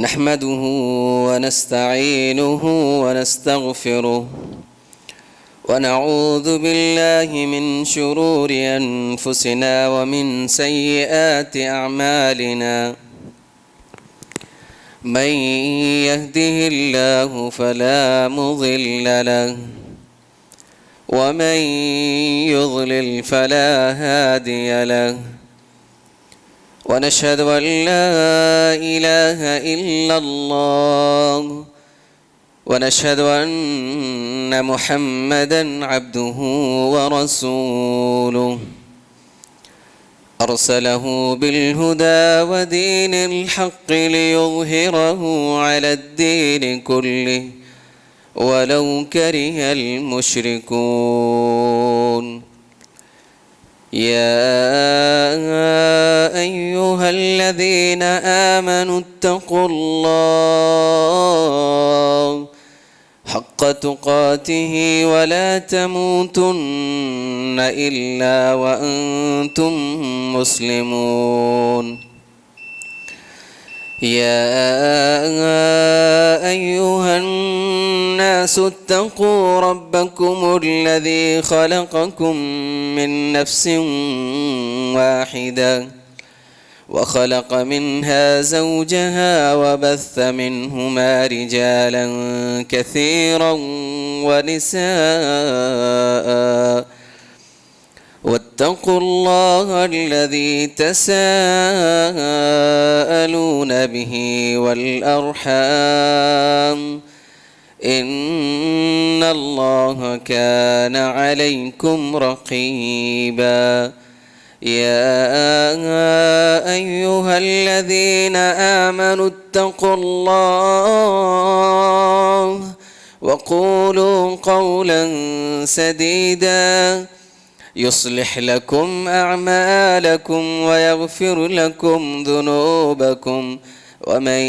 نحمده ونستعينه ونستغفره ونعوذ بالله من شرور أنفسنا ومن سيئات أعمالنا من يهده الله فلا مضل له ومن يضلل فلا هادي له ونشهد أن لا إله إلا الله ونشهد أن محمدًا عبده ورسوله أرسله بالهدى ودين الحق ليظهره على الدين كله ولو كره المشركون. يا أيها الذين آمنوا اتقوا الله حق تقاته ولا تموتن إلا وأنتم مسلمون. يا أيها الناس اتقوا ربكم الذي خلقكم من نفس واحدة وخلق منها زوجها وبث منهما رجالا كثيرا ونساء واتقوا الله الذي تساءلون به والأرحام إن الله كان عليكم رقيبا. يا أيها الذين آمنوا اتقوا الله وقولوا قولا سديدا يصلح لكم أعمالكم ويغفر لكم ذنوبكم ومن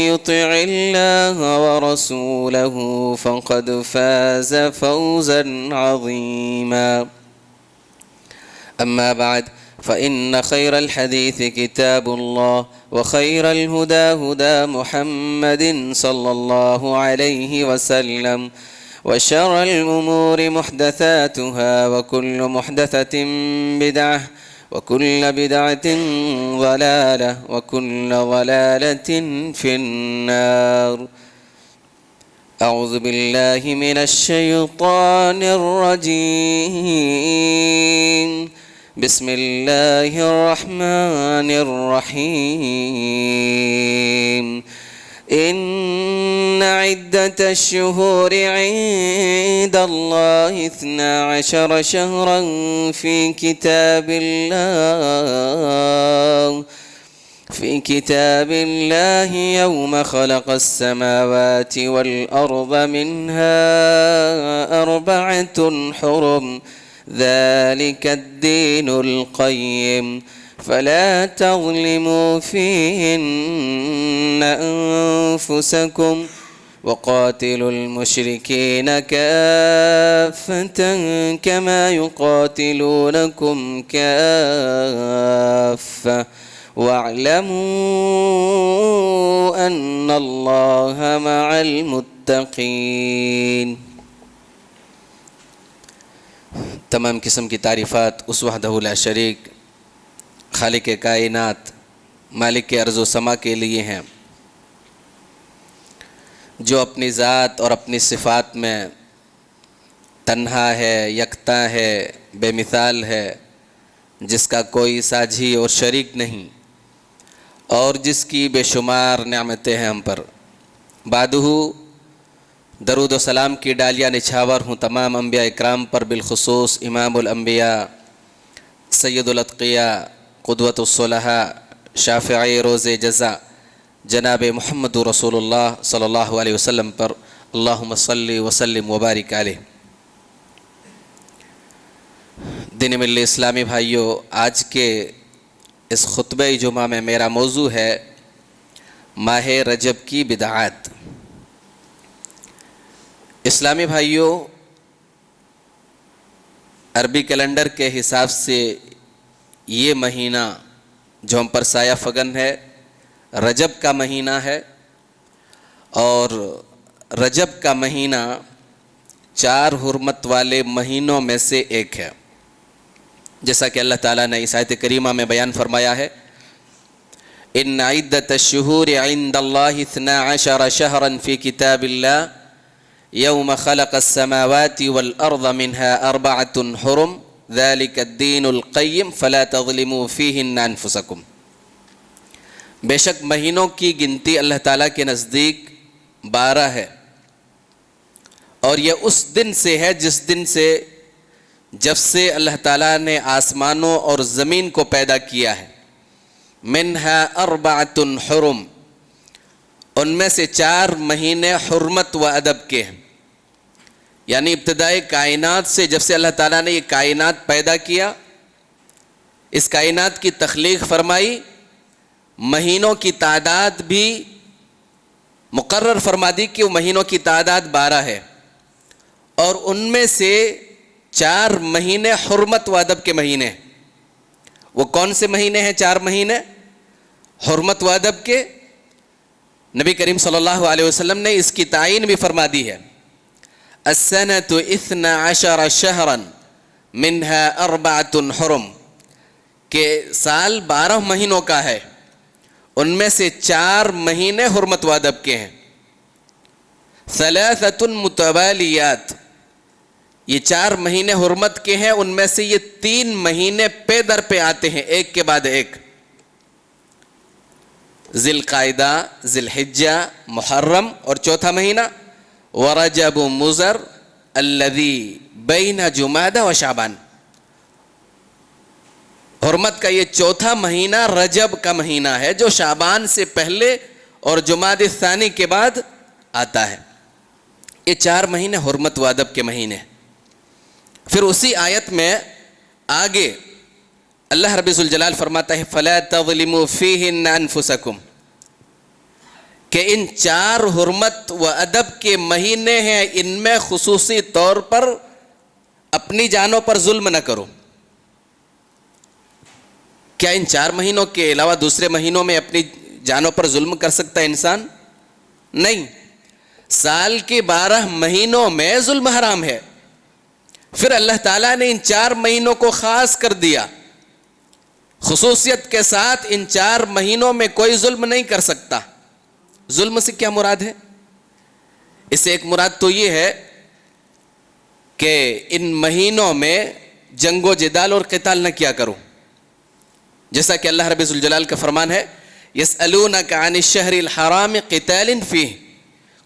يطع الله ورسوله فقد فاز فوزا عظيما. أما بعد فإن خير الحديث كتاب الله وخير الهدى هدى محمد صلى الله عليه وسلم وشر الأمور محدثاتها وكل محدثة بدعة وكل بدعة ضلالة وكل ضلالة في النار. أعوذ بالله من الشيطان الرجيم. بسم الله الرحمن الرحيم. إن عدة الشهور عند الله 12 شهرا في كتاب الله يوم خلق السماوات والأرض منها 4 حرم ذلك الدين القيم فلا تظلموا فيهن أنفسكم وقاتلوا المشركين كافة كما يقاتلونكم كافة واعلموا أن الله مع المتقين. تمام قسم کی تعریفات اس وحدہ لا شریک خالق کائنات مالک ارض و سما کے لیے ہیں جو اپنی ذات اور اپنی صفات میں تنہا ہے، یکتا ہے، بے مثال ہے، جس کا کوئی ساجھی اور شریک نہیں، اور جس کی بے شمار نعمتیں ہیں ہم پر. بعدہ درود و سلام کی ڈالیاں نچھاور ہوں تمام انبیاء اکرام پر، بالخصوص امام الانبیاء، سید الاتقیاء، قدوۃ الصلحاء، شافعی روز جزا جناب محمد رسول اللہ صلی اللہ علیہ وسلم پر. اللہم صلی وسلم وبارک علیہ. دین ملی اسلامی بھائیوں، آج کے اس خطبہ جمعہ میں میرا موضوع ہے ماہ رجب کی بدعات. اسلامی بھائیوں، عربی کیلنڈر کے حساب سے یہ مہینہ جو ہم پر سایہ فگن ہے، رجب کا مہینہ ہے، اور رجب کا مہینہ 4 حرمت والے مہینوں میں سے ایک ہے، جیسا کہ اللہ تعالیٰ نے اس آیت کریمہ میں بیان فرمایا ہے، ان عدت الشہور عند اللہ 12 شہرا فی کتاب اللہ یوم خلق السماوات والارض منها 4 حرم ذلك الدین القیم فلا تظلموا فیہن انفسکم۔ بے شک مہینوں کی گنتی اللہ تعالیٰ کے نزدیک 12 ہے، اور یہ اس دن سے ہے جس دن سے جب سے اللہ تعالیٰ نے آسمانوں اور زمین کو پیدا کیا ہے، منہا 4 حرم، ان میں سے 4 مہینے حرمت و ادب کے ہیں، یعنی ابتدائی کائنات سے جب سے اللہ تعالیٰ نے یہ کائنات پیدا کیا، اس کائنات کی تخلیق فرمائی، مہینوں کی تعداد بھی مقرر فرما دی کہ وہ مہینوں کی تعداد 12 ہے، اور ان میں سے 4 مہینے حرمت و ادب کے مہینے ہیں۔ وہ کون سے مہینے ہیں 4 مہینے حرمت و ادب کے؟ نبی کریم صلی اللہ علیہ وسلم نے اس کی تعین بھی فرما دی ہے، السنۃ 12 شہرا منها 4 حرم، کہ سال 12 مہینوں کا ہے، ان میں سے 4 مہینے حرمت و ادب کے ہیں۔ 3 متوالیات، یہ 4 مہینے حرمت کے ہیں، ان میں سے یہ 3 مہینے پے در پہ آتے ہیں، ایک کے بعد ایک، ذی القعدہ، ذی الحجہ، محرم، اور چوتھا مہینہ ورجب مضر الذی بین جمادہ و شعبان۔ حرمت کا یہ چوتھا مہینہ رجب کا مہینہ ہے، جو شعبان سے پہلے اور جمادی الثانی کے بعد آتا ہے۔ یہ 4 مہینے حرمت و ادب کے مہینے۔ پھر اسی آیت میں آگے اللہ رب ذوالجلال فرماتا ہے فَلَا تَظْلِمُوا فِيهِنَّ أَنفُسَكُمْ، کہ ان 4 حرمت و ادب کے مہینے ہیں، ان میں خصوصی طور پر اپنی جانوں پر ظلم نہ کرو۔ کیا ان 4 مہینوں کے علاوہ دوسرے مہینوں میں اپنی جانوں پر ظلم کر سکتا ہے انسان؟ نہیں، سال کے 12 مہینوں میں ظلم حرام ہے۔ پھر اللہ تعالیٰ نے ان 4 مہینوں کو خاص کر دیا، خصوصیت کے ساتھ ان 4 مہینوں میں کوئی ظلم نہیں کر سکتا۔ ظلم سے کیا مراد ہے؟ اس سے ایک مراد تو یہ ہے کہ ان مہینوں میں جنگ و جدال اور قتال نہ کیا کرو، جیسا کہ اللہ رب ذوالجلال کا فرمان ہے یسألونک عن الشہر الحرام قتال فیہ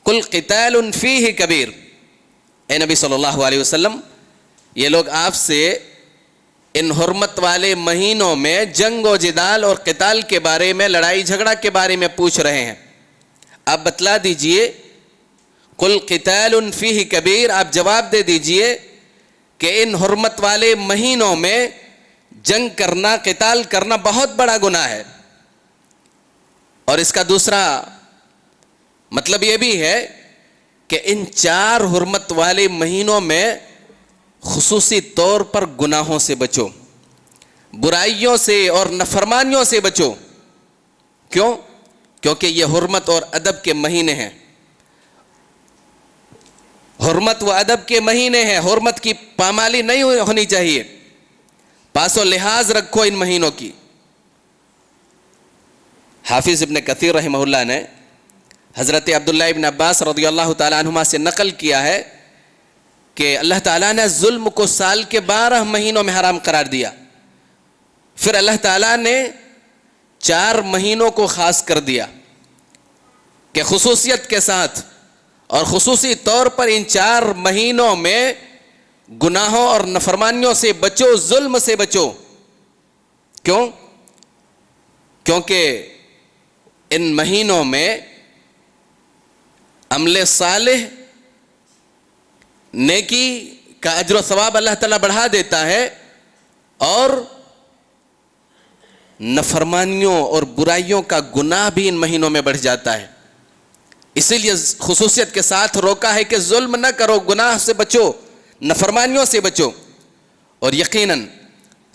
قل قتال فیہ کبیر۔ اے نبی صلی اللہ علیہ وسلم، یہ لوگ آپ سے ان حرمت والے مہینوں میں جنگ و جدال اور قتال کے بارے میں، لڑائی جھگڑا کے بارے میں پوچھ رہے ہیں، آپ بتلا دیجئے قل قتال فیہ کبیر، آپ جواب دے دیجئے کہ ان حرمت والے مہینوں میں جنگ کرنا، قتال کرنا بہت بڑا گناہ ہے۔ اور اس کا دوسرا مطلب یہ بھی ہے کہ ان 4 حرمت والے مہینوں میں خصوصی طور پر گناہوں سے بچو، برائیوں سے اور نافرمانیوں سے بچو۔ کیوں؟ کیونکہ یہ حرمت اور ادب کے مہینے ہیں، حرمت و ادب کے مہینے ہیں، حرمت کی پامالی نہیں ہونی چاہیے، پاس و لحاظ رکھو ان مہینوں کی۔ حافظ ابن کثیر رحمہ اللہ نے حضرت عبداللہ ابن عباس رضی اللہ تعالیٰ عنہما سے نقل کیا ہے کہ اللہ تعالیٰ نے ظلم کو سال کے 12 مہینوں میں حرام قرار دیا، پھر اللہ تعالیٰ نے 4 مہینوں کو خاص کر دیا کہ خصوصیت کے ساتھ اور خصوصی طور پر ان 4 مہینوں میں گناہوں اور نافرمانیوں سے بچو، ظلم سے بچو۔ کیوں؟ کیونکہ ان مہینوں میں عمل صالح، نیکی کا اجر و ثواب اللہ تعالیٰ بڑھا دیتا ہے، اور نافرمانیوں اور برائیوں کا گناہ بھی ان مہینوں میں بڑھ جاتا ہے۔ اسی لیے خصوصیت کے ساتھ روکا ہے کہ ظلم نہ کرو، گناہ سے بچو، نافرمانیوں سے بچو۔ اور یقیناً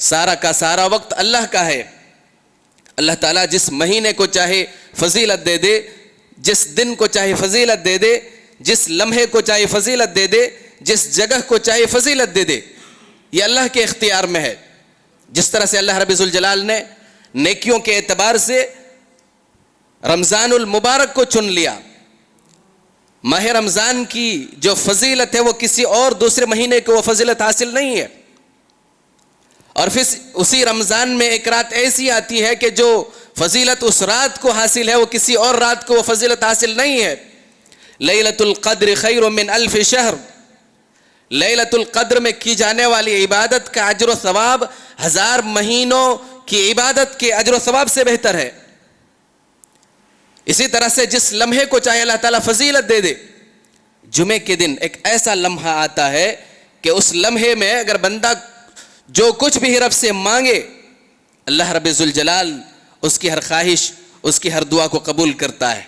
سارا کا سارا وقت اللہ کا ہے، اللہ تعالیٰ جس مہینے کو چاہے فضیلت دے دے، جس دن کو چاہے فضیلت دے دے، جس لمحے کو چاہے فضیلت دے دے، جس جگہ کو چاہے فضیلت دے دے، یہ اللہ کے اختیار میں ہے۔ جس طرح سے اللہ رب ذوالجلال نے نیکیوں کے اعتبار سے رمضان المبارک کو چن لیا، ماہ رمضان کی جو فضیلت ہے وہ کسی اور دوسرے مہینے کو وہ فضیلت حاصل نہیں ہے۔ اور پھر اسی رمضان میں ایک رات ایسی آتی ہے کہ جو فضیلت اس رات کو حاصل ہے وہ کسی اور رات کو وہ فضیلت حاصل نہیں ہے۔ لیلۃ القدر خیر من الف شہر، لیلۃ القدر میں کی جانے والی عبادت کا اجر و ثواب 1000 مہینوں کی عبادت کے اجر و ثواب سے بہتر ہے۔ اسی طرح سے جس لمحے کو چاہے اللہ تعالیٰ فضیلت دے دے، جمعے کے دن ایک ایسا لمحہ آتا ہے کہ اس لمحے میں اگر بندہ جو کچھ بھی رب سے مانگے، اللہ رب ذوالجلال اس کی ہر خواہش، اس کی ہر دعا کو قبول کرتا ہے۔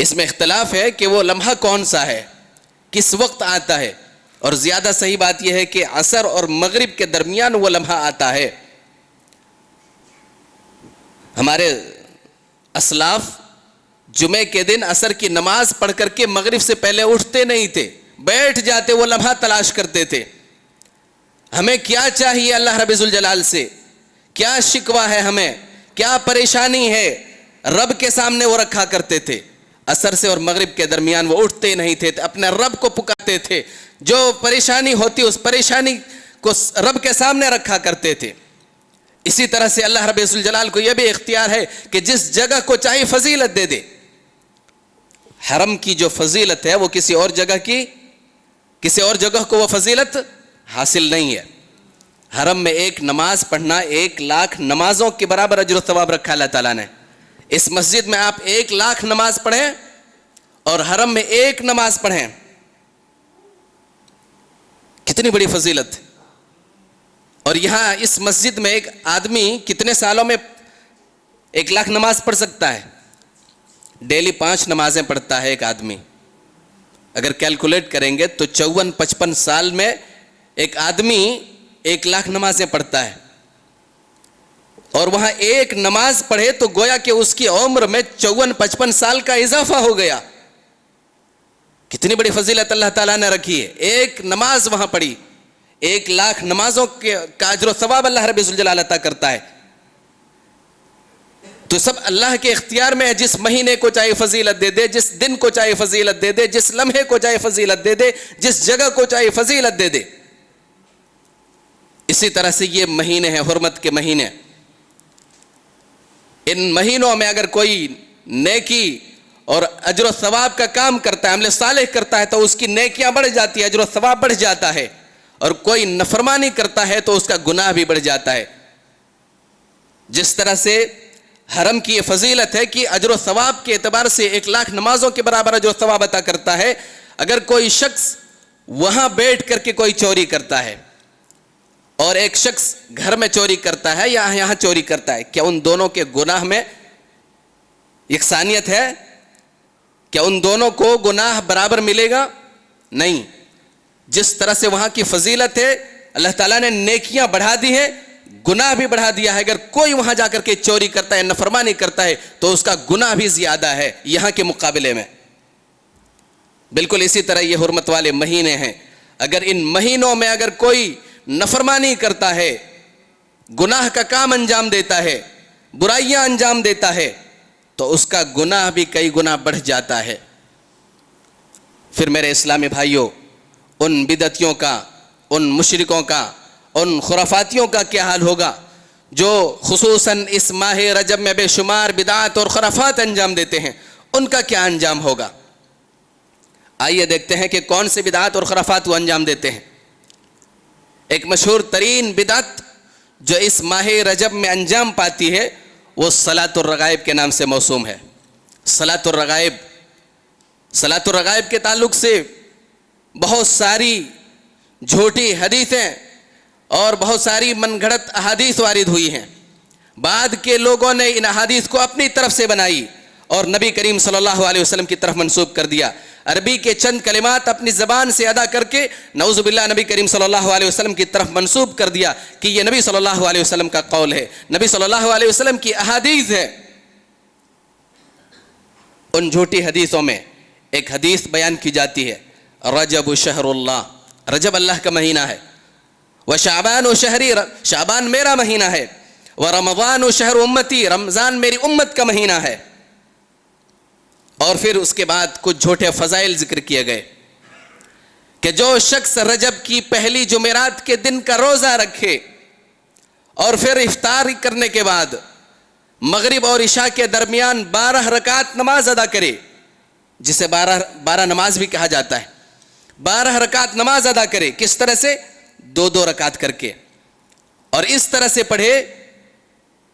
اس میں اختلاف ہے کہ وہ لمحہ کون سا ہے، کس وقت آتا ہے، اور زیادہ صحیح بات یہ ہے کہ عصر اور مغرب کے درمیان وہ لمحہ آتا ہے۔ ہمارے اسلاف جمعے کے دن عصر کی نماز پڑھ کر کے مغرب سے پہلے اٹھتے نہیں تھے، بیٹھ جاتے، وہ لمحہ تلاش کرتے تھے۔ ہمیں کیا چاہیے اللہ رب ذوالجلال سے، کیا شکوہ ہے ہمیں، کیا پریشانی ہے، رب کے سامنے وہ رکھا کرتے تھے۔ عصر سے اور مغرب کے درمیان وہ اٹھتے نہیں تھے، اپنے رب کو پکارتے تھے، جو پریشانی ہوتی اس پریشانی کو رب کے سامنے رکھا کرتے تھے۔ اسی طرح سے اللہ رب ذوالجلال کو یہ بھی اختیار ہے کہ جس جگہ کو چاہے فضیلت دے دے۔ حرم کی جو فضیلت ہے وہ کسی اور جگہ کو وہ فضیلت حاصل نہیں ہے۔ حرم میں ایک نماز پڑھنا 1,00,000 نمازوں کے برابر اجر و ثواب رکھا اللہ تعالیٰ نے۔ اس مسجد میں آپ 1,00,000 نماز پڑھیں اور حرم میں 1 نماز پڑھیں، کتنی بڑی فضیلت ہے۔ اور یہاں اس مسجد میں ایک آدمی کتنے سالوں میں 1,00,000 نماز پڑھ سکتا ہے؟ ڈیلی 5 نمازیں پڑھتا ہے ایک آدمی۔ اگر کیلکولیٹ کریں گے تو 54-55 سال میں ایک آدمی 1,00,000 نمازیں پڑھتا ہے، اور وہاں 1 نماز پڑھے تو گویا کہ اس کی عمر میں 54-55 سال کا اضافہ ہو گیا۔ کتنی بڑی فضیلت اللہ تعالیٰ نے رکھی ہے، 1 نماز وہاں پڑھی، 1,00,000 نمازوں کا اجر و ثواب اللہ رب ذوالجلال عطا کرتا ہے۔ تو سب اللہ کے اختیار میں ہے، جس مہینے کو چاہے فضیلت دے دے، جس دن کو چاہے فضیلت دے دے، جس لمحے کو چاہے فضیلت دے دے، جس جگہ کو چاہے فضیلت دے دے۔ اسی طرح سے یہ مہینے ہیں حرمت کے مہینے، ان مہینوں میں اگر کوئی نیکی اور اجر و ثواب کا کام کرتا ہے، عمل صالح کرتا ہے، تو اس کی نیکیاں بڑھ جاتی ہے، اجر و ثواب بڑھ جاتا ہے، اور کوئی نافرمانی کرتا ہے تو اس کا گناہ بھی بڑھ جاتا ہے۔ جس طرح سے حرم کی یہ فضیلت ہے کہ اجر و ثواب کے اعتبار سے 1,00,000 نمازوں کے برابر اجر و ثواب عطا کرتا ہے۔ اگر کوئی شخص وہاں بیٹھ کر کے کوئی چوری کرتا ہے اور ایک شخص گھر میں چوری کرتا ہے یا یہاں چوری کرتا ہے، کیا ان دونوں کے گناہ میں یکسانیت ہے؟ کیا ان دونوں کو گناہ برابر ملے گا؟ نہیں۔ جس طرح سے وہاں کی فضیلت ہے، اللہ تعالیٰ نے نیکیاں بڑھا دی ہیں، گناہ بھی بڑھا دیا ہے۔ اگر کوئی وہاں جا کر کے چوری کرتا ہے، نافرمانی کرتا ہے، تو اس کا گناہ بھی زیادہ ہے یہاں کے مقابلے میں۔ بالکل اسی طرح یہ حرمت والے مہینے ہیں، اگر ان مہینوں میں اگر کوئی نافرمانی کرتا ہے، گناہ کا کام انجام دیتا ہے، برائیاں انجام دیتا ہے، تو اس کا گناہ بھی کئی گنا بڑھ جاتا ہے۔ پھر میرے اسلامی بھائیوں، ان بدعتیوں کا، ان مشرکوں کا، ان خرافاتیوں کا کیا حال ہوگا جو خصوصاً اس ماہ رجب میں بے شمار بدعات اور خرافات انجام دیتے ہیں؟ ان کا کیا انجام ہوگا؟ آئیے دیکھتے ہیں کہ کون سے بدعات اور خرافات وہ انجام دیتے ہیں۔ ایک مشہور ترین بدعت جو اس ماہ رجب میں انجام پاتی ہے وہ صلاۃ الرغائب کے نام سے موسوم ہے۔ صلاۃ الرغائب کے تعلق سے بہت ساری جھوٹی حدیثیں اور بہت ساری من گھڑت احادیث وارد ہوئی ہیں۔ بعد کے لوگوں نے ان احادیث کو اپنی طرف سے بنائی اور نبی کریم صلی اللہ علیہ وسلم کی طرف منسوب کر دیا. عربی کے چند کلمات اپنی زبان سے ادا کر کے نعوذ باللہ نبی کریم صلی اللہ علیہ وسلم کی طرف منسوب کر دیا کہ یہ نبی صلی اللہ علیہ وسلم کا قول ہے, نبی صلی اللہ علیہ وسلم کی احادیث ہے. ان جھوٹی حدیثوں میں ایک حدیث بیان کی جاتی ہے, رجب شہر اللہ, رجب اللہ کا مہینہ ہے, وشعبان شہری, شعبان میرا مہینہ ہے, ورمضان شہر امتی, رمضان میری امت کا مہینہ ہے. اور پھر اس کے بعد کچھ جھوٹے فضائل ذکر کیے گئے کہ جو شخص رجب کی پہلی جمعرات کے دن کا روزہ رکھے اور پھر افطار کرنے کے بعد مغرب اور عشاء کے درمیان 12 رکعت نماز ادا کرے, جسے 12 نماز بھی کہا جاتا ہے, 12 رکعت نماز ادا کرے. کس طرح سے؟ 2 رکعت کر کے, اور اس طرح سے پڑھے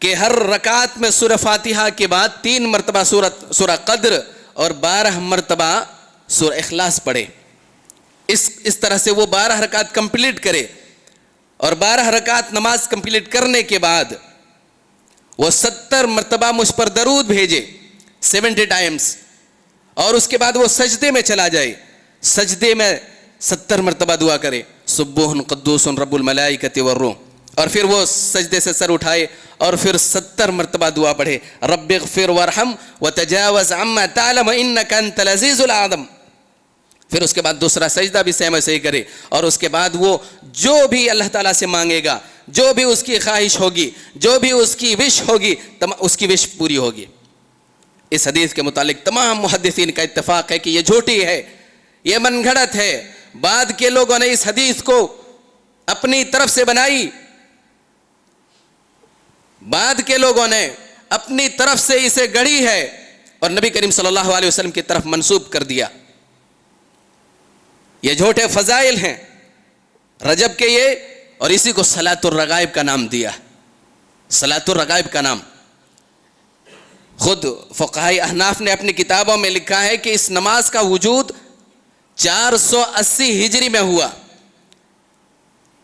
کہ ہر رکعت میں سورہ فاتحہ کے بعد 3 مرتبہ سورہ قدر اور 12 مرتبہ سورہ اخلاص پڑھے. اس طرح سے وہ 12 رکعت کمپلیٹ کرے, اور 12 رکعت نماز کمپلیٹ کرنے کے بعد وہ 70 مرتبہ مجھ پر درود بھیجے, 70 ٹائمز, اور اس کے بعد وہ سجدے میں چلا جائے, سجدے میں 70 مرتبہ دعا کرے, سبوح قدوس رب الملائکۃ والروح, اور پھر وہ سجدے سے سر اٹھائے اور پھر 70 مرتبہ دعا پڑھے, رب اغفر وارحم وتجاوز عما تعلم انک انت العزیز العظیم. پھر اس کے بعد دوسرا سجدہ بھی سیم ایسے ہی کرے, اور اس کے بعد وہ جو بھی اللہ تعالیٰ سے مانگے گا, جو بھی اس کی خواہش ہوگی, جو بھی اس کی وش ہوگی, اس کی وش پوری ہوگی. اس حدیث کے متعلق تمام محدثین کا اتفاق ہے کہ یہ جھوٹی ہے, یہ من گھڑت ہے. بعد کے لوگوں نے اس حدیث کو اپنی طرف سے بنائی, بعد کے لوگوں نے اپنی طرف سے اسے گڑھی ہے اور نبی کریم صلی اللہ علیہ وسلم کی طرف منسوب کر دیا. یہ جھوٹے فضائل ہیں رجب کے یہ, اور اسی کو صلاۃ الرغائب کا نام دیا, صلاۃ الرغائب کا نام. خود فقہاء احناف نے اپنی کتابوں میں لکھا ہے کہ اس نماز کا وجود 480 ہجری میں ہوا.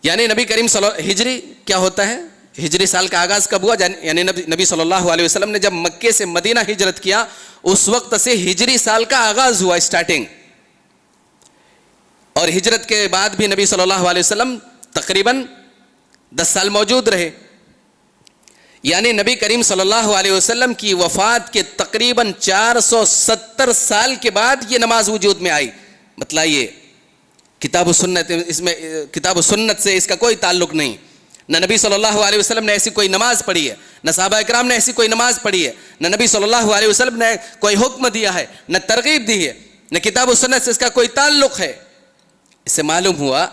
یعنی نبی کریم ہجری کیا ہوتا ہے؟ ہجری سال کا آغاز کب ہوا؟ یعنی نبی صلی اللہ علیہ وسلم نے جب مکے سے مدینہ ہجرت کیا اس وقت سے ہجری سال کا آغاز ہوا, اسٹارٹنگ. اور ہجرت کے بعد بھی نبی صلی اللہ علیہ وسلم تقریباً 10 سال موجود رہے. یعنی نبی کریم صلی اللہ علیہ وسلم کی وفات کے تقریباً 470 سال کے بعد یہ نماز وجود میں آئی. مطلب یہ کتاب و سنت, اس میں کتاب و سنت سے اس کا کوئی تعلق نہیں. نہ نبی صلی اللہ علیہ وسلم نے ایسی کوئی نماز پڑھی ہے, نہ صحابہ اکرام نے ایسی کوئی نماز پڑھی ہے, نہ نبی صلی اللہ علیہ وسلم نے کوئی حکم دیا ہے, نہ ترغیب دی ہے, نہ کتاب و سنت سے اس کا کوئی تعلق ہے. اس سے معلوم ہوا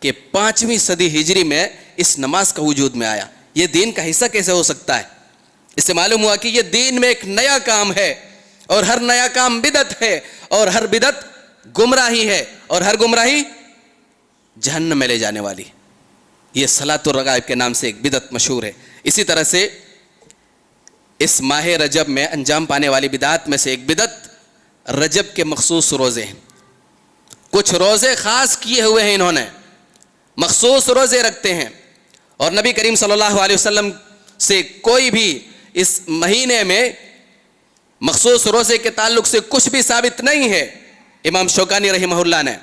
کہ 5ویں صدی ہجری میں اس نماز کا وجود میں آیا. یہ دین کا حصہ کیسے ہو سکتا ہے؟ اس سے معلوم ہوا کہ یہ دین میں ایک نیا کام ہے, اور ہر نیا کام بدعت ہے, اور ہر بدعت گمراہی ہے, اور ہر گمراہی جہنم میں لے جانے والی. یہ صلاۃ الرغائب کے نام سے ایک بدعت مشہور ہے. اسی طرح سے اس ماہ رجب میں انجام پانے والی بدعات میں سے ایک بدعت رجب کے مخصوص روزے ہیں. کچھ روزے خاص کیے ہوئے ہیں, انہوں نے مخصوص روزے رکھتے ہیں, اور نبی کریم صلی اللہ علیہ وسلم سے کوئی بھی اس مہینے میں مخصوص روزے کے تعلق سے کچھ بھی ثابت نہیں ہے. امام شوکانی رحمہ اللہ نے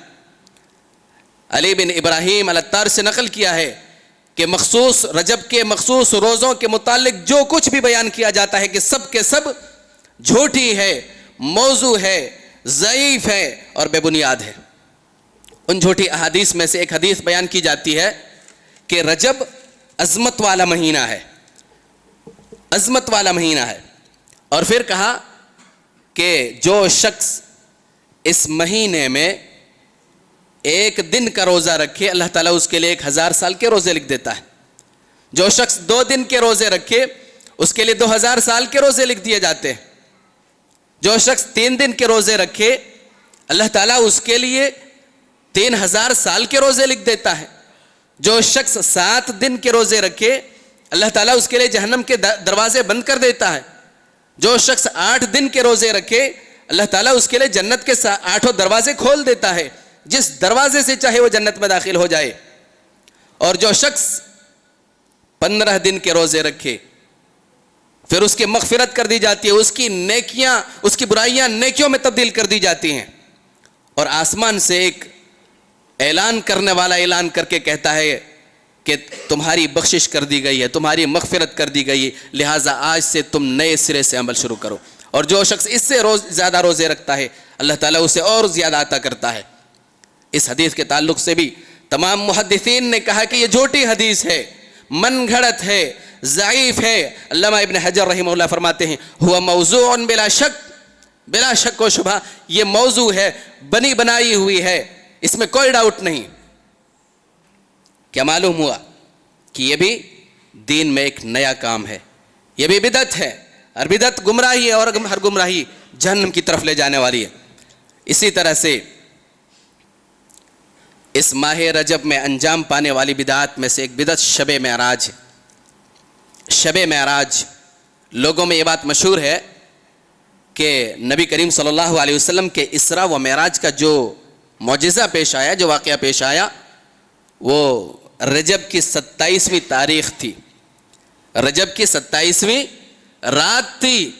علی بن ابراہیم العطار سے نقل کیا ہے کہ مخصوص رجب کے مخصوص روزوں کے متعلق جو کچھ بھی بیان کیا جاتا ہے کہ سب کے سب جھوٹی ہے, موضوع ہے, ضعیف ہے اور بے بنیاد ہے. ان جھوٹی احادیث میں سے ایک حدیث بیان کی جاتی ہے کہ رجب عظمت والا مہینہ ہے, عظمت والا مہینہ ہے. اور پھر کہا کہ جو شخص اس مہینے میں ایک دن کا روزہ رکھے اللہ تعالیٰ اس کے لیے 1000 سال کے روزے لکھ دیتا ہے. جو شخص 2 دن کے روزے رکھے اس کے لیے 2000 سال کے روزے لکھ دیے جاتے ہیں. جو شخص 3 دن کے روزے رکھے اللہ تعالیٰ اس کے لیے 3000 سال کے روزے لکھ دیتا ہے. جو شخص 7 دن کے روزے رکھے اللہ تعالیٰ اس کے لیے جہنم کے دروازے بند کر دیتا ہے. جو شخص 8 دن کے روزے رکھے اللہ تعالیٰ اس کے لیے جنت کے 8 دروازے کھول دیتا ہے, جس دروازے سے چاہے وہ جنت میں داخل ہو جائے. اور جو شخص 15 دن کے روزے رکھے پھر اس کی مغفرت کر دی جاتی ہے، اس کی نیکیاں، اس کی برائیاں نیکیوں میں تبدیل کر دی جاتی ہیں، اور آسمان سے ایک اعلان کرنے والا اعلان کر کے کہتا ہے کہ تمہاری بخشش کر دی گئی ہے، تمہاری مغفرت کر دی گئی، لہٰذا آج سے تم نئے سرے سے عمل شروع کرو۔ اور جو شخص اس سے زیادہ روزے رکھتا ہے اللہ تعالیٰ اسے اور زیادہ عطا کرتا ہے۔ اس حدیث کے تعلق سے بھی تمام محدثین نے کہا کہ یہ جھوٹی حدیث ہے، من گھڑت ہے، ضعیف ہے۔ علامہ ابن حجر رحمہ اللہ فرماتے ہیں ہوا موضوع بلا شک، بلا شک و شبہ یہ موضوع ہے، بنی بنائی ہوئی ہے، اس میں کوئی ڈاؤٹ نہیں۔ کیا معلوم ہوا کہ یہ بھی دین میں ایک نیا کام ہے، یہ بھی بدعت ہے، اور بدعت گمراہی ہے، اور ہر گمراہی جہنم کی طرف لے جانے والی ہے۔ اسی طرح سے اس ماہ رجب میں انجام پانے والی بدعات میں سے ایک بدعت شب معراج ہے۔ شب معراج، لوگوں میں یہ بات مشہور ہے کہ نبی کریم صلی اللہ علیہ وسلم کے اسراء و معراج کا جو معجزہ پیش آیا، جو واقعہ پیش آیا، وہ رجب کی 27ویں تاریخ تھی، رجب کی 27ویں رات تھی۔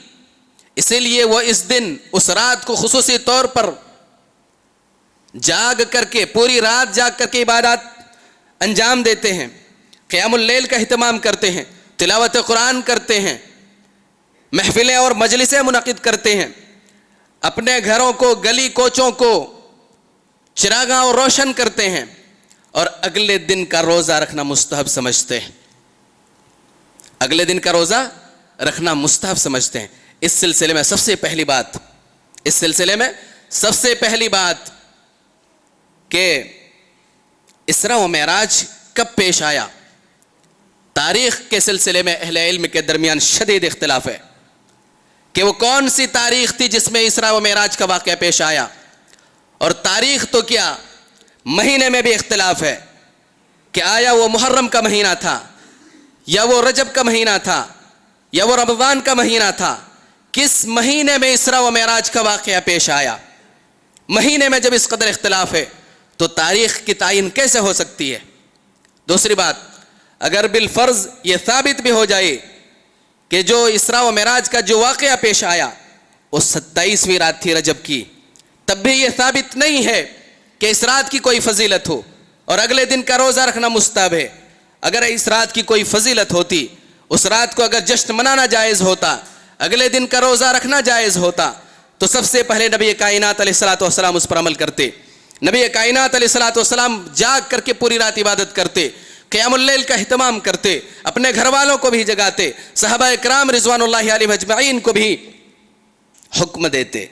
اسی لیے وہ اس دن، اس رات کو خصوصی طور پر جاگ کر کے، پوری رات جاگ کر کے عبادات انجام دیتے ہیں، قیام اللیل کا اہتمام کرتے ہیں، تلاوت قرآن کرتے ہیں، محفلیں اور مجلسیں منعقد کرتے ہیں، اپنے گھروں کو، گلی کوچوں کو چراغاں اور روشن کرتے ہیں، اور اگلے دن کا روزہ رکھنا مستحب سمجھتے ہیں، اگلے دن کا روزہ رکھنا مستحب سمجھتے ہیں۔ اس سلسلے میں سب سے پہلی بات کہ اسراء و معراج کب پیش آیا، تاریخ کے سلسلے میں اہل علم کے درمیان شدید اختلاف ہے کہ وہ کون سی تاریخ تھی جس میں اسراء و معراج کا واقعہ پیش آیا، اور تاریخ تو کیا، مہینے میں بھی اختلاف ہے کہ آیا وہ محرم کا مہینہ تھا، یا وہ رجب کا مہینہ تھا، یا وہ رمضان کا مہینہ تھا، کس مہینے میں اسراء و معراج کا واقعہ پیش آیا۔ مہینے میں جب اس قدر اختلاف ہے تو تاریخ کی تعین کیسے ہو سکتی ہے؟ دوسری بات، اگر بالفرض یہ ثابت بھی ہو جائے کہ جو اسراء و معراج کا جو واقعہ پیش آیا وہ 27ویں رات تھی رجب کی، تب بھی یہ ثابت نہیں ہے کہ اس رات کی کوئی فضیلت ہو اور اگلے دن کا روزہ رکھنا مستحب ہے۔ اگر اس رات کی کوئی فضیلت ہوتی، اس رات کو اگر جشن منانا جائز ہوتا، اگلے دن کا روزہ رکھنا جائز ہوتا، تو سب سے پہلے نبی کائنات علیہ الصلوۃ والسلام اس پر عمل کرتے۔ نبی کائنات علیہ الصلوۃ والسلام جاگ کر کے پوری رات عبادت کرتے، قیام اللیل کا اہتمام کرتے، اپنے گھر والوں کو بھی جگاتے، صحابہ کرام رضوان اللہ علیہم اجمعین کو بھی حکم دیتے۔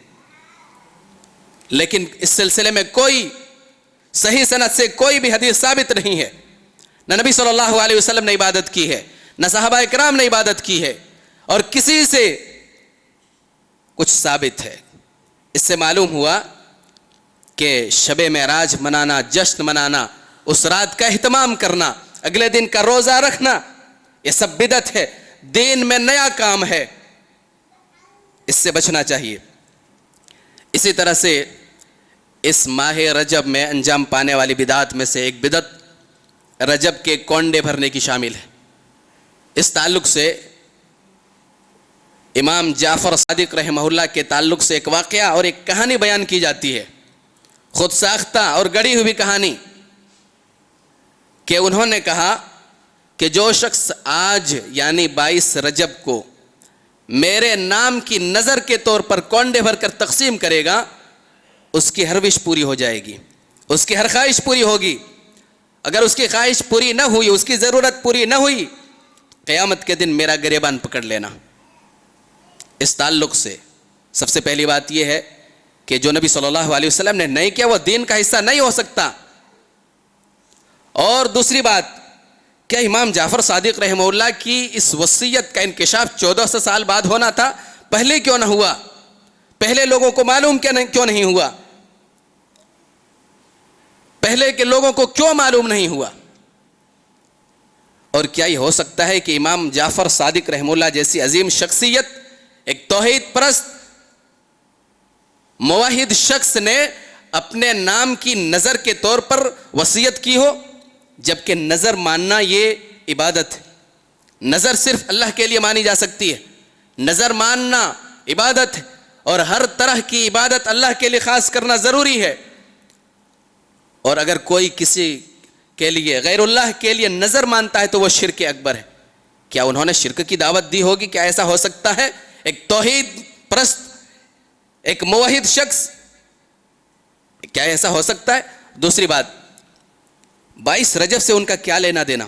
لیکن اس سلسلے میں کوئی صحیح سند سے کوئی بھی حدیث ثابت نہیں ہے، نہ نبی صلی اللہ علیہ وسلم نے عبادت کی ہے، نہ صحابہ کرام نے عبادت کی ہے، اور کسی سے کچھ ثابت ہے۔ اس سے معلوم ہوا کہ شب معراج منانا، جشن منانا، اس رات کا اہتمام کرنا، اگلے دن کا روزہ رکھنا، یہ سب بدعت ہے، دین میں نیا کام ہے، اس سے بچنا چاہیے۔ اسی طرح سے اس ماہ رجب میں انجام پانے والی بدعات میں سے ایک بدعت رجب کے کونڈے بھرنے کی شامل ہے۔ اس تعلق سے امام جعفر صادق رحمہ اللہ کے تعلق سے ایک واقعہ اور ایک کہانی بیان کی جاتی ہے، خود ساختہ اور گڑی ہوئی کہانی، کہ انہوں نے کہا کہ جو شخص آج یعنی 22 رجب کو میرے نام کی نظر کے طور پر کونڈے بھر کر تقسیم کرے گا، اس کی ہر وش پوری ہو جائے گی، اس کی ہر خواہش پوری ہوگی۔ اگر اس کی خواہش پوری نہ ہوئی، اس کی ضرورت پوری نہ ہوئی، قیامت کے دن میرا گریبان پکڑ لینا۔ اس تعلق سے سب سے پہلی بات یہ ہے کہ جو نبی صلی اللہ علیہ وسلم نے نہیں کیا وہ دین کا حصہ نہیں ہو سکتا۔ اور دوسری بات، کیا امام جعفر صادق رحمہ اللہ کی اس وصیت کا انکشاف 1400 سال بعد ہونا تھا؟ پہلے کیوں نہ ہوا؟ پہلے لوگوں کو معلوم کیوں نہیں ہوا؟ پہلے کے لوگوں کو کیوں معلوم نہیں ہوا؟ اور کیا یہ ہو سکتا ہے کہ امام جعفر صادق رحمہ اللہ جیسی عظیم شخصیت، ایک توحید پرست موحد شخص نے اپنے نام کی نظر کے طور پر وصیت کی ہو؟ جبکہ نظر ماننا یہ عبادت ہے، نظر صرف اللہ کے لیے مانی جا سکتی ہے، نظر ماننا عبادت ہے، اور ہر طرح کی عبادت اللہ کے لیے خاص کرنا ضروری ہے۔ اور اگر کوئی کسی کے لیے غیر اللہ کے لیے نظر مانتا ہے تو وہ شرک اکبر ہے۔ کیا انہوں نے شرک کی دعوت دی ہوگی؟ کیا ایسا ہو سکتا ہے؟ ایک توحید پرست، ایک موحد شخص، کیا ایسا ہو سکتا ہے؟ دوسری بات، 22 رجب سے ان کا کیا لینا دینا؟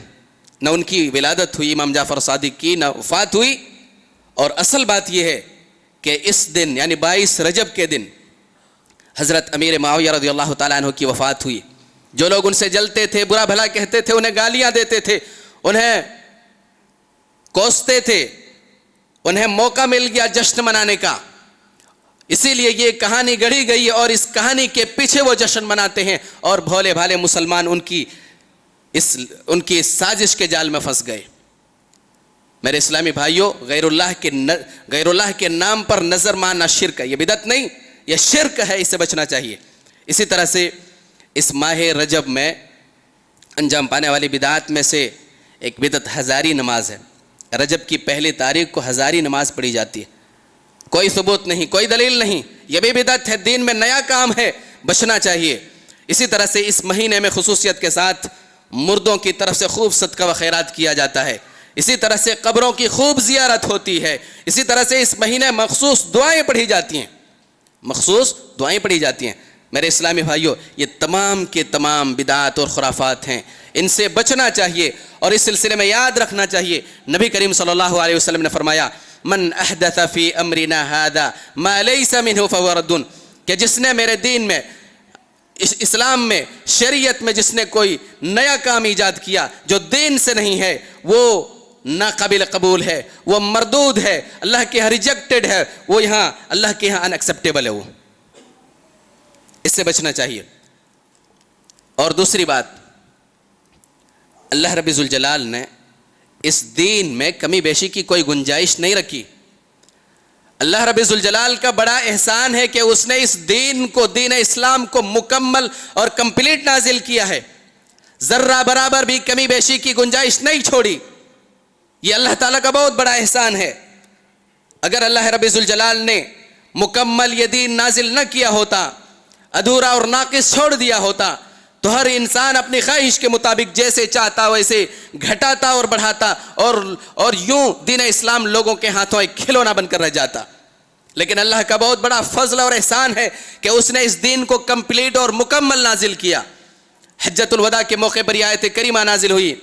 نہ ان کی ولادت ہوئی امام جعفر صادق کی، نہ وفات ہوئی۔ اور اصل بات یہ ہے کہ اس دن یعنی 22 رجب کے دن حضرت امیر معاویہ رضی اللہ تعالیٰ عنہ کی وفات ہوئی۔ جو لوگ ان سے جلتے تھے، برا بھلا کہتے تھے، انہیں گالیاں دیتے تھے، انہیں کوستے تھے، انہیں موقع مل گیا جشن منانے کا۔ اسی لیے یہ کہانی گڑھی گئی اور اس کہانی کے پیچھے وہ جشن مناتے ہیں، اور بھولے بھالے مسلمان ان کی سازش کے جال میں پھنس گئے۔ میرے اسلامی بھائیوں، غیر اللہ کے نام پر نظر ماننا شرک ہے، یہ بدعت نہیں، یہ شرک ہے، اس سے بچنا چاہیے۔ اسی طرح سے اس ماہ رجب میں انجام پانے والی بدعات میں سے ایک بدعت ہزاری نماز ہے۔ رجب کی پہلی تاریخ کو ہزاری نماز پڑھی جاتی ہے، کوئی ثبوت نہیں، کوئی دلیل نہیں، یہ بھی بدعت ہے، دین میں نیا کام ہے، بچنا چاہیے۔ اسی طرح سے اس مہینے میں خصوصیت کے ساتھ مردوں کی طرف سے خوب صدقہ و خیرات کیا جاتا ہے، اسی طرح سے قبروں کی خوب زیارت ہوتی ہے، اسی طرح سے اس مہینے مخصوص دعائیں پڑھی جاتی ہیں۔ میرے اسلامی بھائیوں، یہ تمام کے تمام بدعات اور خرافات ہیں، ان سے بچنا چاہیے۔ اور اس سلسلے میں یاد رکھنا چاہیے، نبی کریم صلی اللہ علیہ وسلم نے فرمایا، من احدث فی امرنا هذا ما لیس منہ فہو رد، کہ جس نے میرے دین میں، اسلام میں، شریعت میں جس نے کوئی نیا کام ایجاد کیا جو دین سے نہیں ہے، وہ ناقابل قبول ہے، وہ مردود ہے، اللہ کے یہاں ریجیکٹڈ ہے، وہ یہاں اللہ کے یہاں ان ایکسیپٹیبل ہے، وہ اس سے بچنا چاہیے۔ اور دوسری بات، اللہ رب ذوالجلال نے اس دین میں کمی بیشی کی کوئی گنجائش نہیں رکھی۔ اللہ رب ذوالجلال کا بڑا احسان ہے کہ اس نے اس دین کو، دین اسلام کو مکمل اور کمپلیٹ نازل کیا ہے، ذرہ برابر بھی کمی بیشی کی گنجائش نہیں چھوڑی۔ یہ اللہ تعالیٰ کا بہت بڑا احسان ہے۔ اگر اللہ رب ذوالجلال نے مکمل یہ دین نازل نہ کیا ہوتا، ادھورا اور ناقص چھوڑ دیا ہوتا، تو ہر انسان اپنی خواہش کے مطابق جیسے چاہتا ویسے گھٹاتا اور بڑھاتا، اور یوں دین اسلام لوگوں کے ہاتھوں ایک کھلونا بن کر رہ جاتا۔ لیکن اللہ کا بہت بڑا فضل اور احسان ہے کہ اس نے اس دین کو کمپلیٹ اور مکمل نازل کیا۔ حجۃ الوداع کے موقع پر یہ آیت کریمہ نازل ہوئی،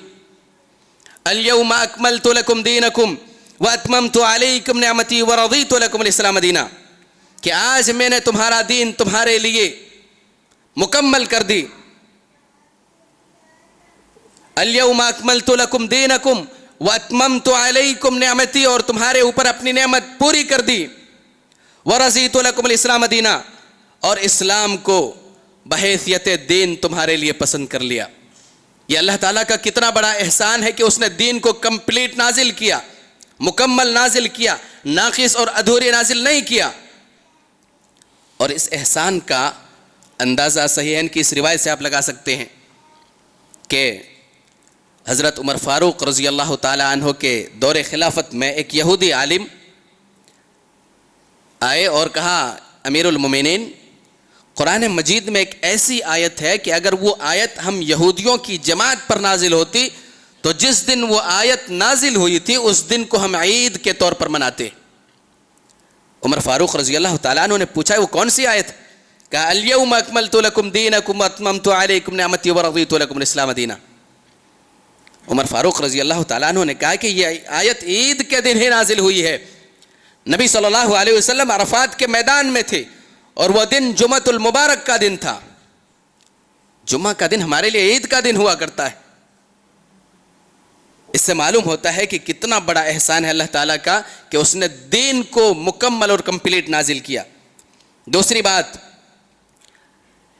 الیوم اکملت لکم دینکم واتممت علیکم نعمتی ورضیت لکم الاسلام دینا، کہ آج میں نے تمہارا دین تمہارے لیے مکمل کر دی۔ الیوم اکملت لکم دینکم واتممت علیکم نعمتی، اور تمہارے اوپر اپنی نعمت پوری کر دی، ورضیت لکم الاسلام دینا، اور اسلام کو بحیثیت دین تمہارے لیے پسند کر لیا۔ یہ اللہ تعالیٰ کا کتنا بڑا احسان ہے کہ اس نے دین کو کمپلیٹ نازل کیا، مکمل نازل کیا، ناقص اور ادھوری نازل نہیں کیا۔ اور اس احسان کا اندازہ صحیحین کی اس روایت سے آپ لگا سکتے ہیں کہ حضرت عمر فاروق رضی اللہ تعالیٰ عنہ کے دور خلافت میں ایک یہودی عالم آئے اور کہا، امیر المومنین، قرآن مجید میں ایک ایسی آیت ہے کہ اگر وہ آیت ہم یہودیوں کی جماعت پر نازل ہوتی تو جس دن وہ آیت نازل ہوئی تھی اس دن کو ہم عید کے طور پر مناتے۔ عمر فاروق رضی اللہ تعالیٰ عنہ نے پوچھا وہ کون سی آیت؟ کہا الیوم اکملت لکم دینکم واتممت علیکم نعمتی ورضیت لکم الاسلام دینا۔ عمر فاروق رضی اللہ تعالیٰ عنہ نے کہا کہ یہ آیت عید کے دن ہی نازل ہوئی ہے۔ نبی صلی اللہ علیہ وسلم عرفات کے میدان میں تھے اور وہ دن جمعۃ المبارک کا دن تھا۔ جمعہ کا دن ہمارے لیے عید کا دن ہوا کرتا ہے۔ اس سے معلوم ہوتا ہے کہ کتنا بڑا احسان ہے اللہ تعالیٰ کا کہ اس نے دین کو مکمل اور کمپلیٹ نازل کیا۔ دوسری بات،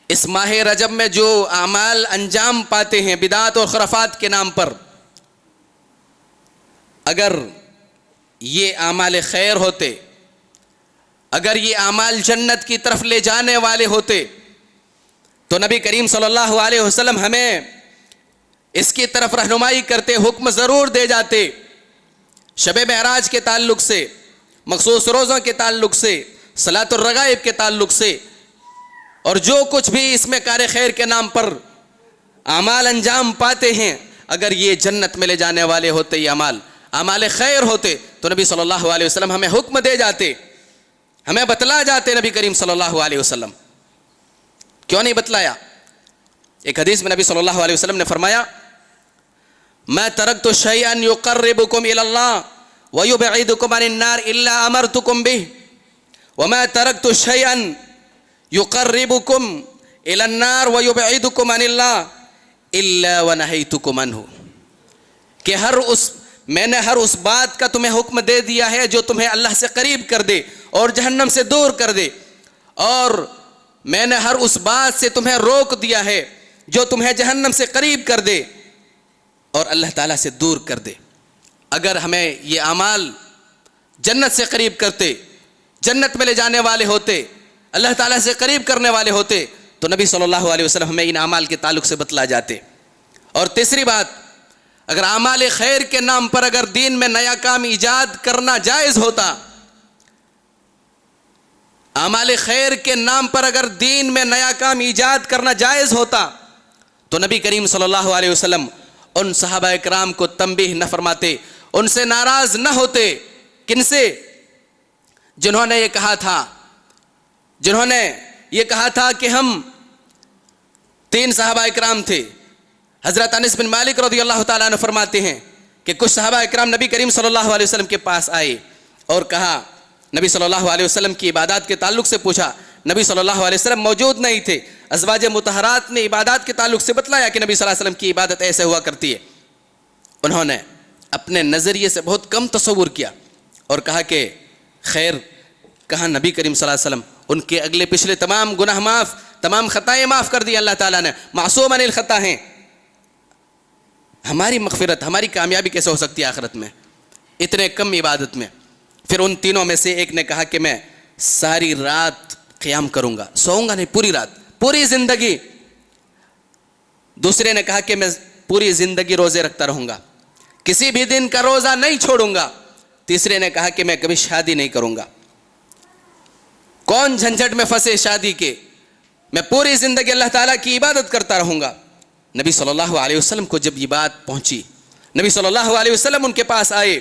اس ماہ رجب میں جو اعمال انجام پاتے ہیں بدعات اور خرافات کے نام پر، اگر یہ اعمال خیر ہوتے، اگر یہ اعمال جنت کی طرف لے جانے والے ہوتے تو نبی کریم صلی اللہ علیہ وسلم ہمیں اس کی طرف رہنمائی کرتے، حکم ضرور دے جاتے۔ شب معراج کے تعلق سے مخصوص روزوں کے تعلق سے، صلاۃ الرغائب کے تعلق سے، اور جو کچھ بھی اس میں کار خیر کے نام پر اعمال انجام پاتے ہیں، اگر یہ جنت میں لے جانے والے ہوتے، یہ اعمال خیر ہوتے، تو نبی صلی اللہ علیہ وسلم ہمیں حکم دے جاتے، ہمیں بتلا جاتے نبی کریم صلی اللہ علیہ وسلم۔ کیوں نہیں بتلایا؟ ایک حدیث میں نبی صلی اللہ علیہ وسلم نے فرمایا، میں ترکت شیئا یقربکم الی اللہ ویبعدکم عن النار الا امرتکم بہ وما ترکت شیئا یقربکم الی النار ویبعدکم عن اللہ الا ونہیتکم عنہ، کہ میں نے ہر اس بات کا تمہیں حکم دے دیا ہے جو تمہیں اللہ سے قریب کر دے اور جہنم سے دور کر دے، اور میں نے ہر اس بات سے تمہیں روک دیا ہے جو تمہیں جہنم سے قریب کر دے اور اللہ تعالیٰ سے دور کر دے۔ اگر ہمیں یہ اعمال جنت سے قریب کرتے، جنت میں لے جانے والے ہوتے، اللہ تعالیٰ سے قریب کرنے والے ہوتے، تو نبی صلی اللہ علیہ وسلم ہمیں ان اعمال کے تعلق سے بتلا جاتے۔ اور تیسری بات، اگر اعمال خیر کے نام پر اگر دین میں نیا کام ایجاد کرنا جائز ہوتا، اعمال خیر کے نام پر اگر دین میں نیا کام ایجاد کرنا جائز ہوتا، تو نبی کریم صلی اللہ علیہ وسلم ان صحابہ اکرام کو تنبیہ نہ فرماتے، ان سے ناراض نہ ہوتے۔ کن سے؟ جنہوں نے یہ کہا تھا کہ ہم 3 صحابہ اکرام تھے۔ حضرت انس بن مالک رضی اللہ تعالیٰ عنہ فرماتے ہیں کہ کچھ صحابہ اکرام نبی کریم صلی اللہ علیہ وسلم کے پاس آئے اور کہا، نبی صلی اللہ علیہ وسلم کی عبادات کے تعلق سے پوچھا، نبی صلی اللہ علیہ وسلم موجود نہیں تھے، ازواج مطہرات نے عبادات کے تعلق سے بتلایا کہ نبی صلی اللہ علیہ وسلم کی عبادت ایسے ہوا کرتی ہے۔ انہوں نے اپنے نظریے سے بہت کم تصور کیا اور کہا کہ خیر کہاں نبی کریم صلی اللہ علیہ وسلم، ان کے اگلے پچھلے تمام گناہ معاف، تمام خطائیں معاف کر دی اللہ تعالیٰ نے، معصوم عن الخطا ہیں، ہماری مغفرت، ہماری کامیابی کیسے ہو سکتی ہے آخرت میں اتنے کم عبادت میں؟ پھر ان تینوں میں سے ایک نے کہا کہ میں ساری رات قیام کروں گا، سوؤں گا نہیں، پوری رات، پوری زندگی۔ دوسرے نے کہا کہ میں پوری زندگی روزے رکھتا رہوں گا، کسی بھی دن کا روزہ نہیں چھوڑوں گا۔ تیسرے نے کہا کہ میں کبھی شادی نہیں کروں گا۔ کون جھنجھٹ میں پھنسے شادی کے، میں پوری زندگی اللہ تعالیٰ کی عبادت کرتا رہوں گا۔ نبی صلی اللہ علیہ وسلم کو جب یہ بات پہنچی، نبی صلی اللہ علیہ وسلم ان کے پاس آئے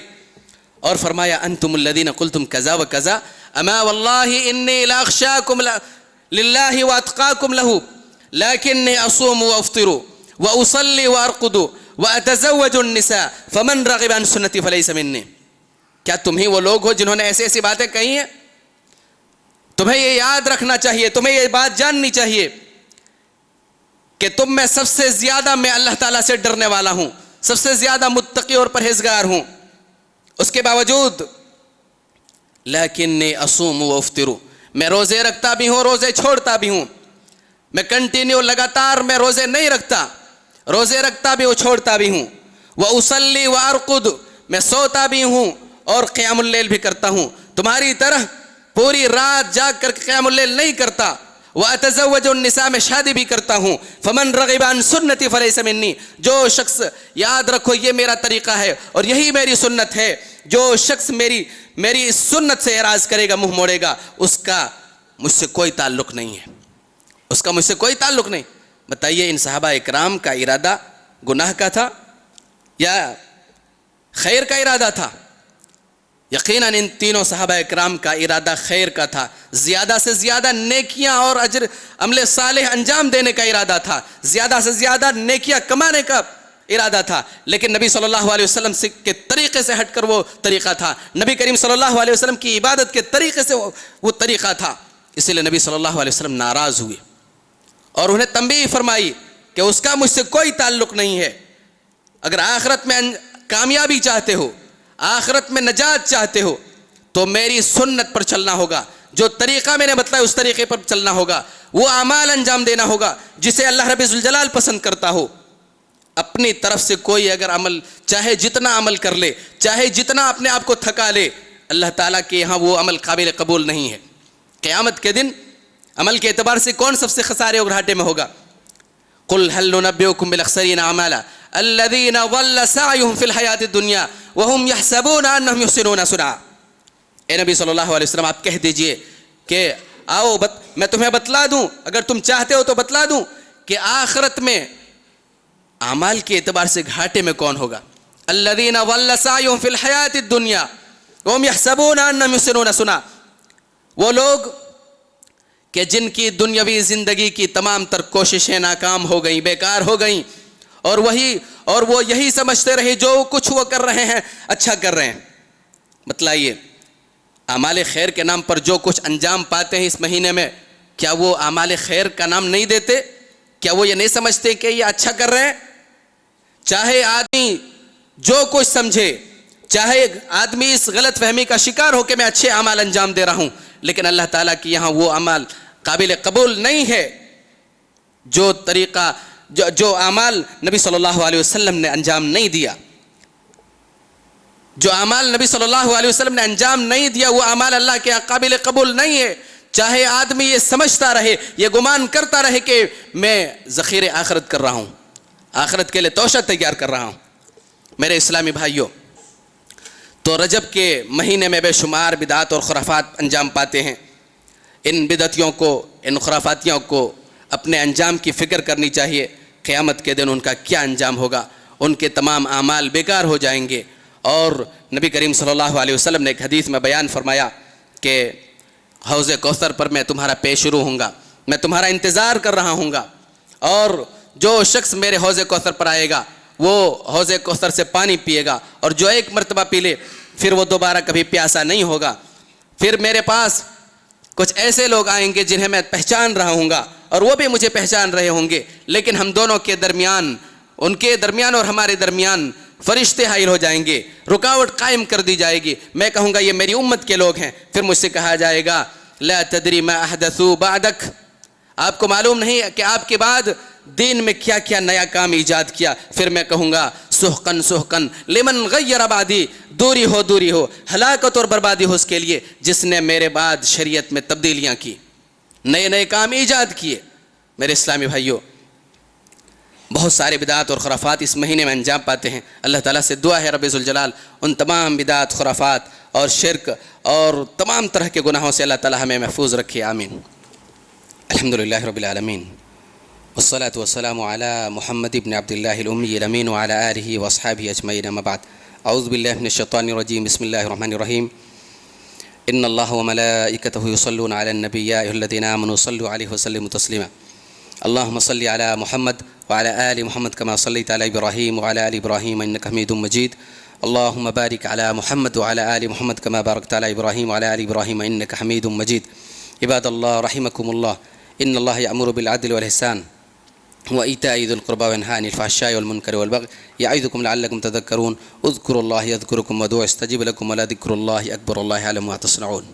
اور فرمایا، انتم الذین قلتم کذا و کذا اما واللہ انی لاخشاکم للہ واتقاکم لہ لیکنی اصوم وافطر واصلی وارقد واتزوج النساء فمن رغب عن سنتی فلیس منی۔ کیا تم ہی وہ لوگ ہو جنہوں نے ایسی ایسی باتیں کہی ہیں؟ تمہیں یہ یاد رکھنا چاہیے، تمہیں یہ بات جاننی چاہیے کہ تم میں سب سے زیادہ میں اللہ تعالیٰ سے ڈرنے والا ہوں، سب سے زیادہ متقی اور پرہیزگار ہوں، اس کے باوجود لیکنی اصوم و افطر، میں روزے رکھتا بھی ہوں، روزے چھوڑتا بھی ہوں، میں کنٹینیو لگاتار میں روزے نہیں رکھتا، روزے رکھتا بھی ہوں، چھوڑتا بھی ہوں، وَأُصَلِّ وَأَرْقُدُ، میں سوتا بھی ہوں اور قیام اللیل بھی کرتا ہوں، تمہاری طرح پوری رات جاگ کر قیام اللیل نہیں کرتا، وَأَتَزَوَّجُ النِّسَاء، میں شادی بھی کرتا ہوں، فَمَنْ رَغِبَ عَنْ سُنَّتِي فَلَيْسَ مِنِّي، جو شخص، یاد رکھو یہ میرا طریقہ ہے اور یہی میری سنت ہے، جو شخص میری اس سنت سے اعراض کرے گا، منہ موڑے گا، اس کا مجھ سے کوئی تعلق نہیں ہے، اس کا مجھ سے کوئی تعلق نہیں۔ بتائیے ان صحابہ اکرام کا ارادہ گناہ کا تھا یا خیر کا ارادہ تھا؟ یقیناً ان تینوں صحابہ اکرام کا ارادہ خیر کا تھا، زیادہ سے زیادہ نیکیاں اور اجر عمل صالح انجام دینے کا ارادہ تھا، زیادہ سے زیادہ نیکیاں کمانے کا ارادہ تھا، لیکن نبی صلی اللہ علیہ وسلم کے طریقے سے ہٹ کر وہ طریقہ تھا، نبی کریم صلی اللہ علیہ وسلم کی عبادت کے طریقے سے وہ طریقہ تھا، اسی لیے نبی صلی اللہ علیہ وسلم ناراض ہوئے اور انہیں تنبیہ فرمائی کہ اس کا مجھ سے کوئی تعلق نہیں ہے۔ اگر آخرت میں کامیابی چاہتے ہو، آخرت میں نجات چاہتے ہو، تو میری سنت پر چلنا ہوگا، جو طریقہ میں نے بتلایا اس طریقے پر چلنا ہوگا، وہ اعمال انجام دینا ہوگا جسے اللہ رب ذوالجلال پسند کرتا ہو۔ اپنی طرف سے کوئی اگر عمل چاہے جتنا عمل کر لے، چاہے جتنا اپنے آپ کو تھکا لے، اللہ تعالیٰ کے یہاں وہ عمل قابل قبول نہیں ہے۔ قیامت کے دن عمل کے اعتبار سے کون سب سے خسارے اور گھاٹے میں ہوگا؟ قل هل ننبئكم بالاخسرين اعمالا الذين ضل سعيهم في الحياة الدنيا وهم يحسبون انهم يحسنون صنعا۔ اے نبی صلی اللہ علیہ وسلم آپ کہہ دیجئے کہ آؤ میں تمہیں بتلا دوں، اگر تم چاہتے ہو تو بتلا دوں کہ آخرت میں اعمال کے اعتبار سے گھاٹے میں کون ہوگا؟ الذین ضل سعیہم فی الحیاۃ الدنیا وہم یحسبون انہم یحسنون صنعا، وہ لوگ کہ جن کی دنیاوی زندگی کی تمام تر کوششیں ناکام ہو گئیں، بیکار ہو گئیں، اور وہ یہی سمجھتے رہے جو کچھ وہ کر رہے ہیں اچھا کر رہے ہیں۔ بتلائیے اعمال خیر کے نام پر جو کچھ انجام پاتے ہیں اس مہینے میں، کیا وہ اعمال خیر کا نام نہیں دیتے؟ کیا وہ یہ نہیں سمجھتے کہ یہ اچھا کر رہے ہیں؟ چاہے آدمی جو کچھ سمجھے، چاہے آدمی اس غلط فہمی کا شکار ہو کہ میں اچھے اعمال انجام دے رہا ہوں، لیکن اللہ تعالیٰ کی یہاں وہ عمل قابل قبول نہیں ہے جو اعمال نبی صلی اللہ علیہ وسلم نے انجام نہیں دیا، جو اعمال نبی صلی اللہ علیہ وسلم نے انجام نہیں دیا وہ اعمال اللہ کے قابل قبول نہیں ہے۔ چاہے آدمی یہ سمجھتا رہے، یہ گمان کرتا رہے کہ میں ذخیرے آخرت کر رہا ہوں، آخرت کے لیے توشہ تیار کر رہا ہوں۔ میرے اسلامی بھائیوں، تو رجب کے مہینے میں بے شمار بدعات اور خرافات انجام پاتے ہیں۔ ان بدعتیوں کو، ان خرافاتیوں کو اپنے انجام کی فکر کرنی چاہیے۔ قیامت کے دن ان کا کیا انجام ہوگا؟ ان کے تمام اعمال بیکار ہو جائیں گے۔ اور نبی کریم صلی اللہ علیہ وسلم نے ایک حدیث میں بیان فرمایا کہ حوض کوثر پر میں تمہارا پیشرو ہوں گا، میں تمہارا انتظار کر رہا ہوں گا، اور جو شخص میرے حوض کوثر پر آئے گا وہ حوض کوثر سے پانی پیے گا، اور جو ایک مرتبہ پی لے پھر وہ دوبارہ کبھی پیاسا نہیں ہوگا۔ پھر میرے پاس کچھ ایسے لوگ آئیں گے جنہیں میں پہچان رہا ہوں گا اور وہ بھی مجھے پہچان رہے ہوں گے، لیکن ہم دونوں کے درمیان، ان کے درمیان اور ہمارے درمیان فرشتے حائل ہو جائیں گے، رکاوٹ قائم کر دی جائے گی۔ میں کہوں گا یہ میری امت کے لوگ ہیں، پھر مجھ سے کہا جائے گا لا تدری ما احدثوا بعدک، آپ کو معلوم نہیں کہ آپ کے بعد دین میں کیا کیا نیا کام ایجاد کیا۔ پھر میں کہوں گا سحقن سحقن لمن غیر بعدی، دوری ہو، ہلاکت اور بربادی ہو اس کے لیے جس نے میرے بعد شریعت میں تبدیلیاں کی، نئے کام ایجاد کیے۔ میرے اسلامی بھائیوں، بہت سارے بدعات اور خرافات اس مہینے میں انجام پاتے ہیں۔ اللہ تعالیٰ سے دعا ہے رب ذوالجلال ان تمام بدعات، خرافات اور شرک اور تمام طرح کے گناہوں سے اللہ تعالیٰ ہمیں محفوظ رکھے، آمین۔ الحمدللہ رب العالمین، والصلاة والسلام على محمد بن عبد الله الأمي الأمين وعلى آله وأصحابه أجمعين، أما بعد، أعوذ بالله من الشيطان الرجيم، بسم الله الرحمن الرحيم، إن الله وملائكته يصلون على النبي يا أيها الذين آمنوا صلوا عليه وسلموا تسليما، اللهم صل على محمد وعلى آل محمد كما صليت على إبراهيم وعلى آل إبراهيم إنك حميد مجيد، اللهم بارك على محمد وعلى آل محمد كما باركت على إبراهيم وعلى آل إبراهيم إنك حميد مجيد۔ عباد الله رحمكم الله، إن الله يأمر بالعدل والإحسان وإيتاء ذي القربى وينهى عن الفحشاء والمنكر والبغي يعظكم لعلكم تذكرون، اذكروا الله يذكركم وادعوه يستجيب لكم ولذكر الله أكبر، الله يعلم ما تصنعون۔